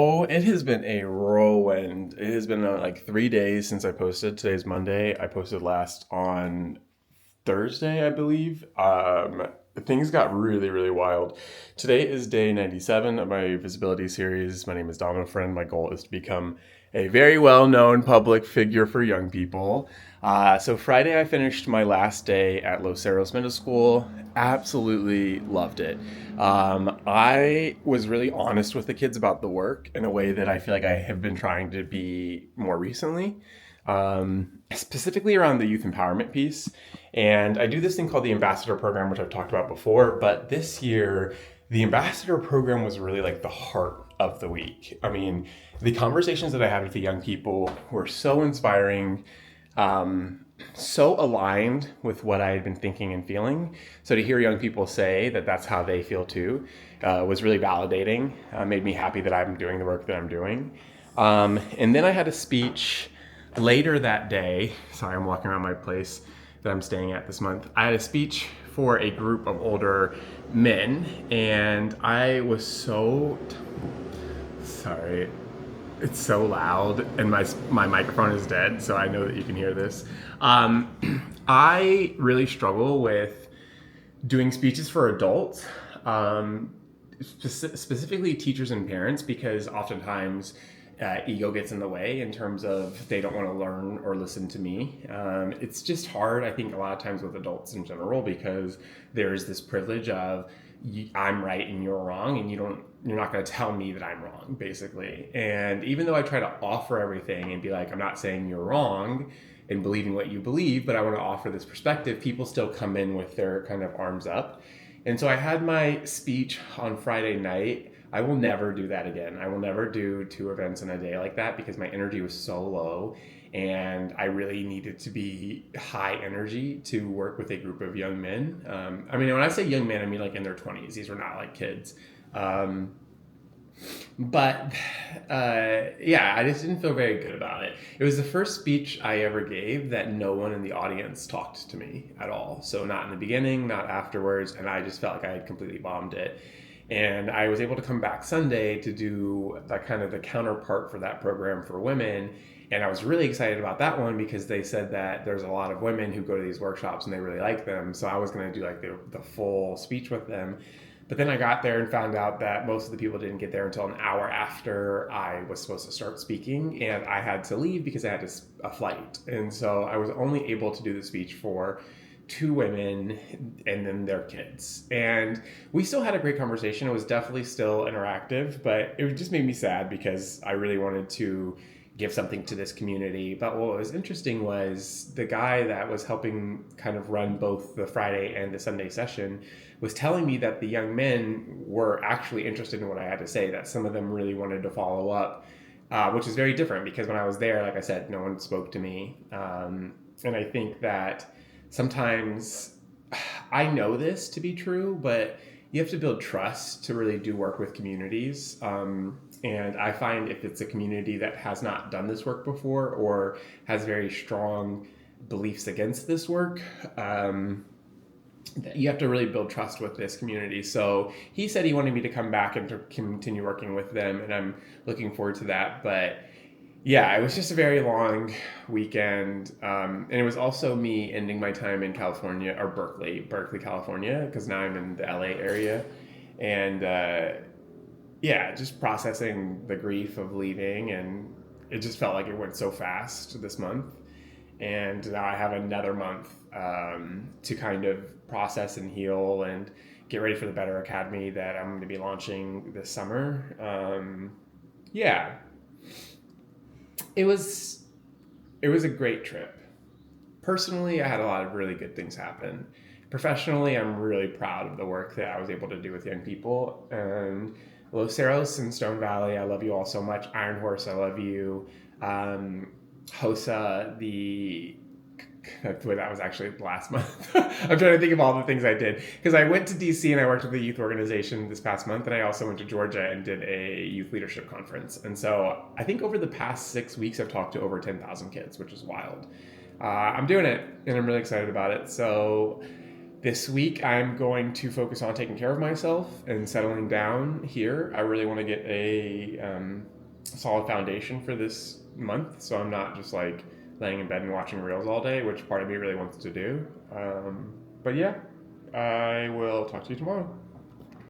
Oh, it has been a whirlwind. It has been like 3 days since I posted. Today's Monday. I posted last on Thursday, I believe. Things got really, really wild. Today is day 97 of my visibility series. My name is Domino Friend. My goal is to become a very well known public figure for young people. So, Friday, I finished my last day at Los Cerros Middle School. Absolutely loved it. I was really honest with the kids about the work in a way that I feel like I have been trying to be more recently, specifically around the youth empowerment piece. And I do this thing called the Ambassador Program, which I've talked about before. But this year, the Ambassador Program was really like the heart of the week. I mean, the conversations that I had with the young people were so inspiring, so aligned with what I had been thinking and feeling. So to hear young people say that that's how they feel too was really validating, made me happy that I'm doing the work that I'm doing. And then I had a speech later that day. Sorry, I'm walking around my place that I'm staying at this month. I had a speech for a group of older men, and I was so sorry. It's so loud, and my microphone is dead, so I know that you can hear this. I really struggle with doing speeches for adults, specifically teachers and parents, because oftentimes ego gets in the way in terms of they don't want to learn or listen to me. It's just hard, I think, a lot of times with adults in general because there's this privilege of I'm right and you're wrong, and you're not going to tell me that I'm wrong, basically. And even though I try to offer everything and be like, I'm not saying you're wrong and believing what you believe, but I want to offer this perspective, people still come in with their kind of arms up. And so I had my speech on Friday night. I will never do that again. I will never do two events in a day like that because my energy was so low and I really needed to be high energy to work with a group of young men. I mean, when I say young men, I mean like in their 20s. These were not like kids. Um, but yeah, I just didn't feel very good about it. It was the first speech I ever gave that no one in the audience talked to me at all. So, not in the beginning, not afterwards. And I just felt like I had completely bombed it. And I was able to come back Sunday to do that kind of the counterpart for that program for women. And I was really excited about that one because they said that there's a lot of women who go to these workshops and they really like them. So I was going to do like the full speech with them. But then I got there and found out that most of the people didn't get there until an hour after I was supposed to start speaking, and I had to leave because I had a flight. And so I was only able to do the speech for two women and then their kids. And we still had a great conversation. It was definitely still interactive, but it just made me sad because I really wanted to give something to this community. But what was interesting was the guy that was helping kind of run both the Friday and the Sunday session was telling me that the young men were actually interested in what I had to say, that some of them really wanted to follow up, which is very different because when I was there, like I said, no one spoke to me. And I think that sometimes I know this to be true, but you have to build trust to really do work with communities. And I find if it's a community that has not done this work before or has very strong beliefs against this work, you have to really build trust with this community. So he said he wanted me to come back and to continue working with them, and I'm looking forward to that. But yeah, it was just a very long weekend, and it was also me ending my time in California or Berkeley, California, because now I'm in the LA area, and yeah, just processing the grief of leaving, and it just felt like it went so fast this month, and now I have another month to kind of process and heal and get ready for the Better Academy that I'm going to be launching this summer. Yeah, it was it was a great trip. Personally, I had a lot of really good things happen. Professionally, I'm really proud of the work that I was able to do with young people. And Los Cerros and Stone Valley, I love you all so much. Iron Horse, I love you. Um, Hosa, that was actually last month. I'm trying to think of all the things I did because I went to DC and I worked with a youth organization this past month, and I also went to Georgia and did a youth leadership conference. And so I think over the past 6 weeks, I've talked to over 10,000 kids, which is wild. I'm doing it and I'm really excited about it. So This week, I'm going to focus on taking care of myself and settling down here. I really want to get a solid foundation for this month, so I'm not just like laying in bed and watching reels all day, which part of me really wants to do. But yeah, I will talk to you tomorrow.